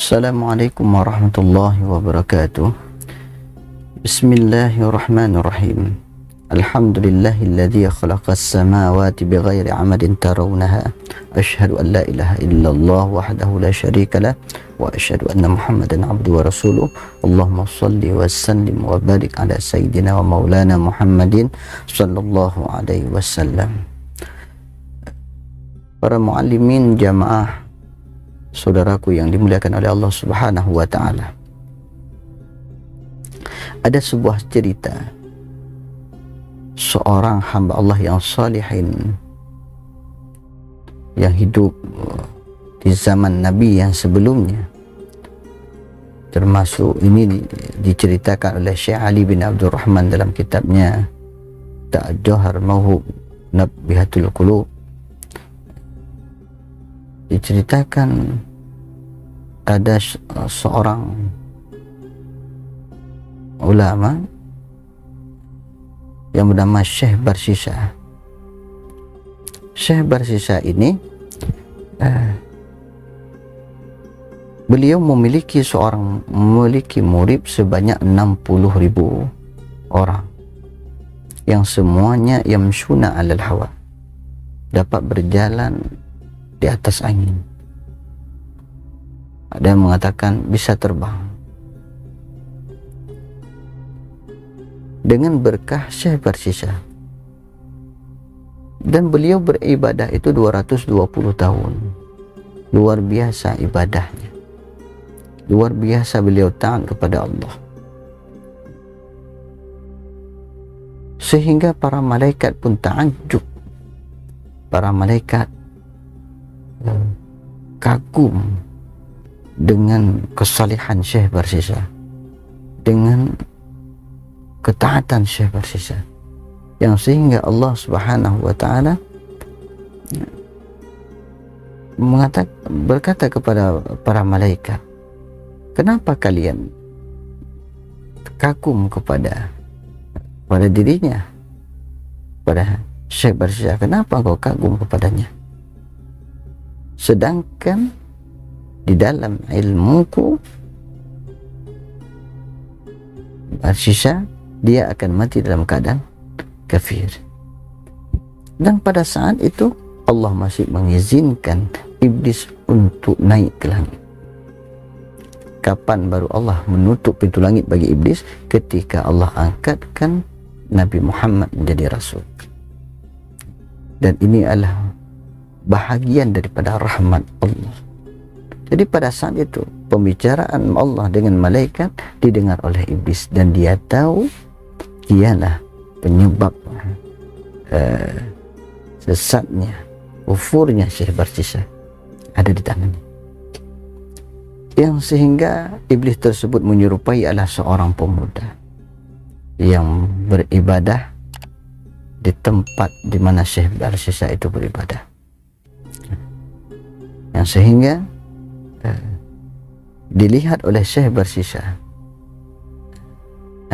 Assalamualaikum warahmatullahi wabarakatuh. Bismillahirrahmanirrahim. Alhamdulillahilladzi khalaqas samawati bighairi amadin tarawnaha. Asyhadu an la ilaha illallah wahdahu la syarikalah wa asyhadu anna Muhammadan abduhu wa rasuluh. Allahumma shalli wa sallim wa barik ala sayyidina wa maulana Muhammadin sallallahu alaihi wasallam. Para muallimin jamaah saudaraku yang dimuliakan oleh Allah Subhanahu wa taala. Ada sebuah cerita seorang hamba Allah yang salihin yang hidup di zaman Nabi yang sebelumnya. Termasuk ini diceritakan oleh Syekh Ali bin Abdul Rahman dalam kitabnya Ta'ad-Jauhar Mawhub Nabbihatul Qulub. Diceritakan ada seorang ulama yang bernama Syekh Barsisa. Syekh Barsisa ini beliau memiliki murid sebanyak 60.000 orang yang semuanya yamshuna 'alal hawa, dapat berjalan di atas angin. Ada yang mengatakan bisa terbang. Dengan berkah Syekh Barsisa. Dan beliau beribadah itu 220 tahun. Luar biasa ibadahnya. Luar biasa beliau taat kepada Allah. Sehingga para malaikat pun ta'ajjub. Para malaikat kagum dengan kesalehan Syekh Barsisa, dengan ketaatan Syekh Barsisa, yang sehingga Allah Subhanahu wa taala berkata kepada para malaikat, kenapa kalian kagum kepada dirinya, pada Syekh Barsisa? Kenapa kau kagum kepadanya? Sedangkan di dalam ilmuku Barsisa dia akan mati dalam keadaan kafir. Dan pada saat itu Allah masih mengizinkan iblis untuk naik ke langit. Kapan baru Allah menutup pintu langit bagi iblis? Ketika Allah angkatkan Nabi Muhammad menjadi rasul. Dan ini adalah bahagian daripada rahmat Allah. Jadi pada saat itu pembicaraan Allah dengan malaikat didengar oleh iblis, dan dia tahu dialah penyebab sesatnya, kufurnya Syekh Barsisa ada di tangannya. Yang sehingga iblis tersebut menyerupai adalah seorang pemuda yang beribadah di tempat di mana Syekh Barsisa itu beribadah. Yang sehingga dilihat oleh Syekh Barsisa,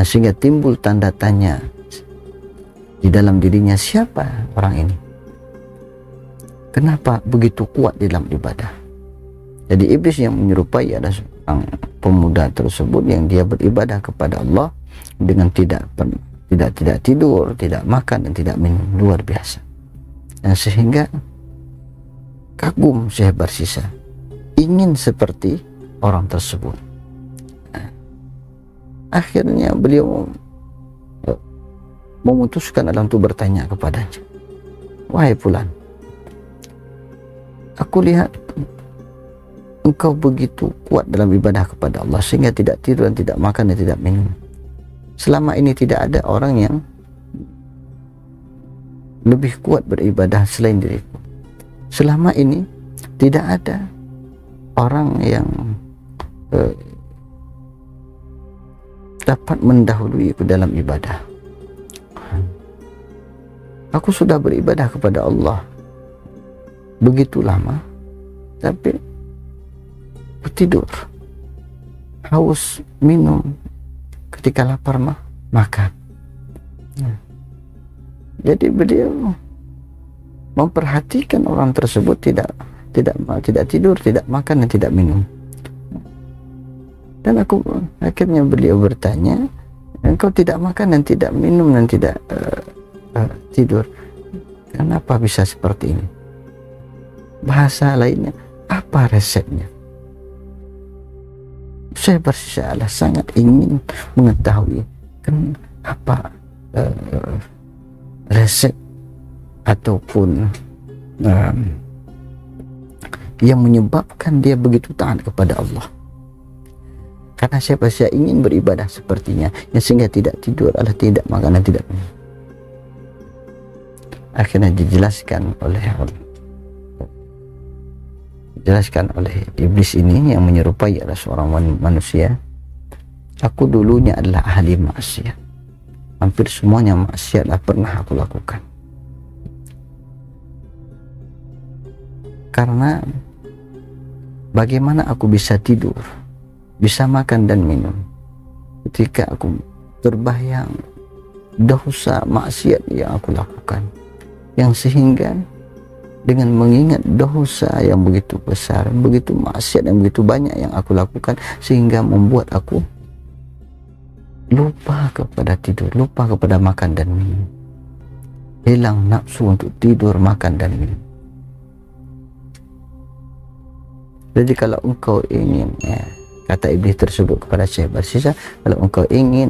sehingga timbul tanda tanya di dalam dirinya, siapa orang ini? Kenapa begitu kuat dalam ibadah? Jadi iblis yang menyerupai ada seorang pemuda tersebut yang dia beribadah kepada Allah dengan tidak tidur, tidak makan dan tidak minum, luar biasa. Dan sehingga kagum Syekh Barsisa, ingin seperti orang tersebut. Akhirnya beliau memutuskan untuk bertanya kepadanya, wahai fulan, aku lihat engkau begitu kuat dalam ibadah kepada Allah sehingga tidak tidur dan tidak makan dan tidak minum. Selama ini tidak ada orang yang lebih kuat beribadah selain diriku. Selama ini tidak ada orang yang dapat mendahului aku dalam ibadah. Aku sudah beribadah kepada Allah begitu lama, tapi aku tidur, haus minum, ketika lapar makan. Jadi beliau memperhatikan orang tersebut tidak tidur, tidak makan dan tidak minum. Dan akhirnya beliau bertanya, engkau tidak makan dan tidak minum dan tidak tidur, kenapa bisa seperti ini? Bahasa lainnya, apa resepnya? Saya bersalah sangat ingin mengetahui apa resep ataupun yang menyebabkan dia begitu taat kepada Allah. Karena saya ingin beribadah sepertinya, yang sehingga tidak tidur adalah tidak makan dan tidak minum. Akhirnya dijelaskan oleh iblis ini yang menyerupai adalah seorang manusia. Aku dulunya adalah ahli maksiat, hampir semuanya maksiatlah pernah aku lakukan. Karena bagaimana aku bisa tidur, bisa makan dan minum ketika aku terbayang dosa maksiat yang aku lakukan, yang sehingga dengan mengingat dosa yang begitu besar, begitu maksiat yang begitu banyak yang aku lakukan, sehingga membuat aku lupa kepada tidur, lupa kepada makan dan minum, hilang nafsu untuk tidur, makan dan minum. Jadi kalau engkau ingin, kata iblis tersebut kepada Syekh Barsisa, kalau engkau ingin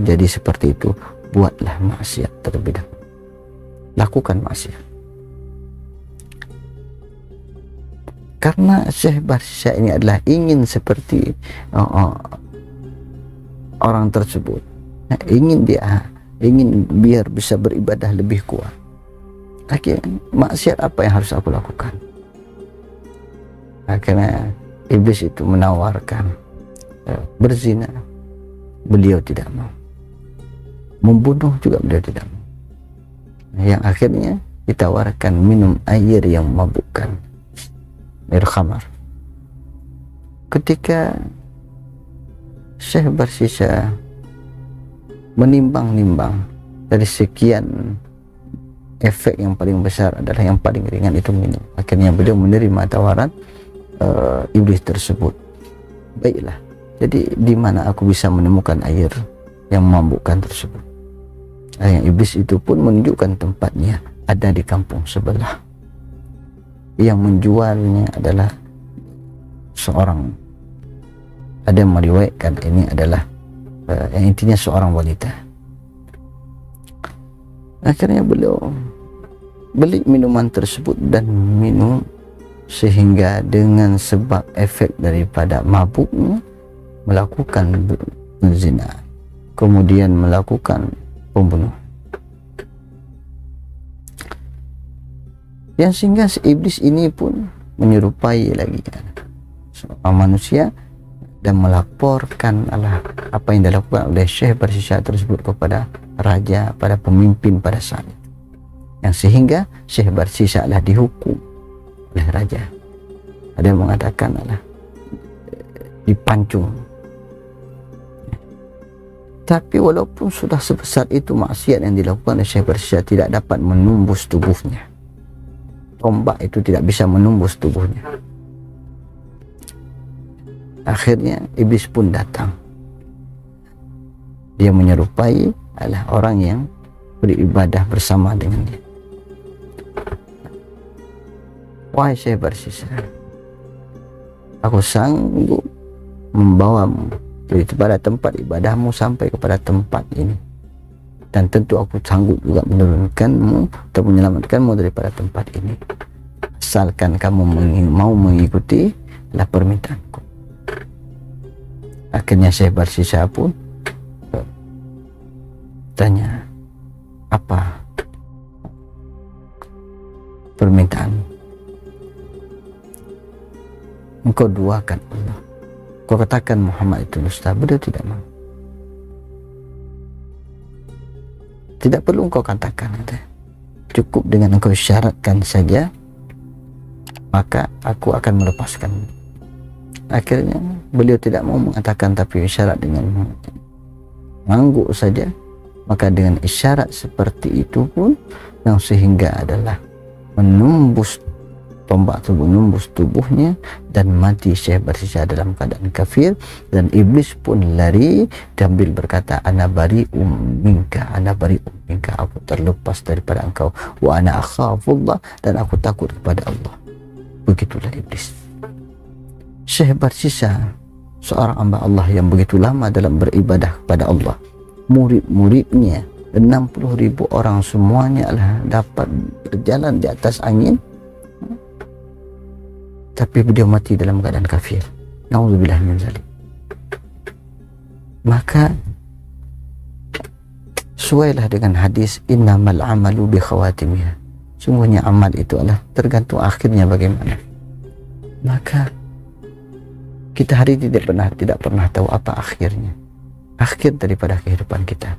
jadi seperti itu, buatlah maksiat terlebih dahulu, lakukan maksiat. Karena Syekh Barsisa ini adalah ingin seperti orang tersebut, ingin biar bisa beribadah lebih kuat. Akhirnya maksiat apa yang harus aku lakukan? Akhirnya iblis itu menawarkan berzina, beliau tidak mau. Membunuh juga beliau tidak mau. Yang akhirnya ditawarkan minum air yang memabukkan, air khamar. Ketika Syekh Barsisa menimbang-nimbang, dari sekian efek yang paling besar adalah yang paling ringan itu minum. Akhirnya beliau menerima tawaran iblis tersebut. Baiklah, jadi di mana aku bisa menemukan air yang memabukkan tersebut? Yang iblis itu pun menunjukkan tempatnya ada di kampung sebelah. Yang menjualnya adalah seorang, ada yang meriwayatkan ini adalah yang intinya seorang wanita. Akhirnya beliau beli minuman tersebut dan minum, sehingga dengan sebab efek daripada mabuknya melakukan zina, kemudian melakukan pembunuhan. Yang sehingga si iblis ini pun menyerupai lagi seorang manusia dan melaporkan apa yang dilakukan oleh Syekh Barsisa tersebut kepada raja, pada pemimpin pada saat itu. Yang sehingga Syekh Barsisa adalah dihukum oleh raja. Ada yang mengatakan dipancung. Tapi walaupun sudah sebesar itu maksiat yang dilakukan oleh Syekh Barsisa, tidak dapat menembus tubuhnya. Tombak itu tidak bisa menembus tubuhnya. Akhirnya iblis pun datang. Dia menyerupai adalah orang yang beribadah bersama dengan dia. Wahai Syekh Barsisa, aku sanggup membawamu daripada tempat ibadahmu sampai kepada tempat ini, dan tentu aku sanggup juga menurunkanmu atau menyelamatkanmu daripada tempat ini, asalkan kamu mau mengikuti permintaanku. Akhirnya Syekh Barsisa pun tanya, apa permintaanmu? Engkau duakan Allah, kau katakan Muhammad itu dusta. Beliau tidak mau. Tidak perlu engkau katakan, cukup dengan engkau syaratkan saja, maka aku akan melepaskanmu. Akhirnya beliau tidak mau mengatakan, tapi isyarat dengan mengangguk saja. Maka dengan isyarat seperti itu pun yang sehingga adalah menembus tombak tersebut menembus tubuhnya dan mati Syekh bersisa dalam keadaan kafir. Dan iblis pun lari sambil berkata, ana bari'um minka, ana bari'um minka, aku terlepas daripada engkau, wa ana akhafullah, dan aku takut kepada Allah. Begitulah iblis. Syekh bersisa seorang hamba Allah yang begitu lama dalam beribadah kepada Allah. Murid-muridnya 60.000 orang semuanya adalah dapat berjalan di atas angin, tapi beliau mati dalam keadaan kafir. Nauzubillah min zalik. Maka sesuailah dengan hadis innamal amalu bi khawatimiha, sungguhnya amal itu adalah tergantung akhirnya bagaimana. Maka kita hari ini tidak pernah tahu apa akhirnya, akhir daripada kehidupan kita.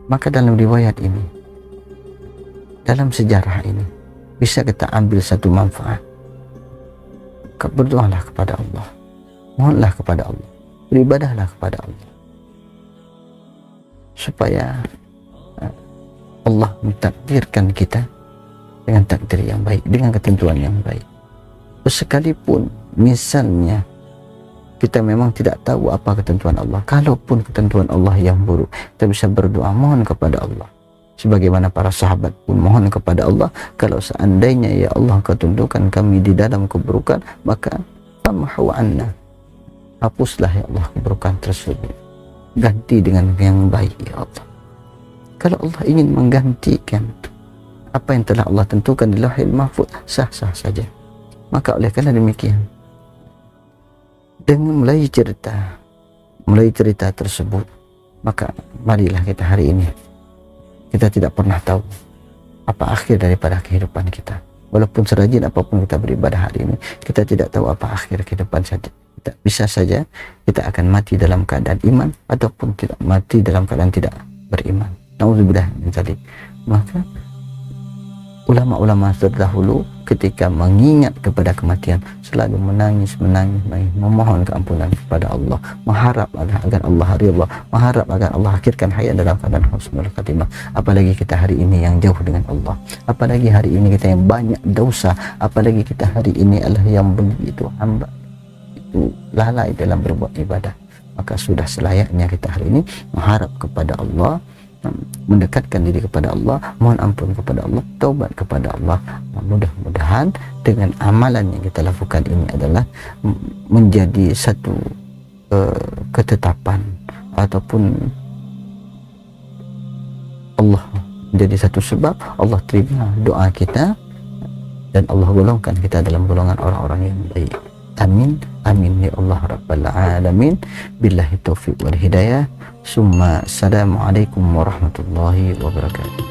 Maka dalam riwayat ini, dalam sejarah ini, bisa kita ambil satu manfaat. Berdoalah kepada Allah, mohonlah kepada Allah, beribadahlah kepada Allah, supaya Allah mentakdirkan kita dengan takdir yang baik, dengan ketentuan yang baik. Sekalipun misalnya kita memang tidak tahu apa ketentuan Allah, kalaupun ketentuan Allah yang buruk, kita bisa berdoa mohon kepada Allah. Sebagaimana para sahabat pun mohon kepada Allah, kalau seandainya ya Allah ketentukan kami di dalam keburukan, maka famhu anna, hapuslah ya Allah keburukan tersebut, ganti dengan yang baik ya Allah. Kalau Allah ingin menggantikan apa yang telah Allah tentukan di Lauhil Mahfuz, sah-sah saja. Maka oleh karena demikian, dengan mulai cerita tersebut, maka marilah kita hari ini, kita tidak pernah tahu apa akhir daripada kehidupan kita. Walaupun serajin apapun kita beribadah hari ini, kita tidak tahu apa akhir kehidupan saja. Kita bisa saja kita akan mati dalam keadaan iman, ataupun tidak mati dalam keadaan tidak beriman. Nauzubillah min dzalik. Maka ulama-ulama terdahulu ketika mengingat kepada kematian selalu menangis, memohon keampunan kepada Allah, mengharap agar Allah ridha, mengharap agar Allah akhirkan hayat dalam keadaan husnul khatimah. Apalagi kita hari ini yang jauh dengan Allah, apalagi hari ini kita yang banyak dosa, apalagi kita hari ini adalah yang begitu hamba itu lalai dalam berbuat ibadah. Maka sudah selayaknya kita hari ini mengharap kepada Allah, mendekatkan diri kepada Allah, mohon ampun kepada Allah, taubat kepada Allah. Mudah-mudahan dengan amalan yang kita lakukan ini adalah menjadi satu ketetapan, ataupun Allah menjadi satu sebab Allah terima doa kita, dan Allah golongkan kita dalam golongan orang-orang yang baik. Amin, amin ya Allah Rabbal Alamin. Billahi taufiq wal hidayah. Summa assalamualaikum warahmatullahi wabarakatuh.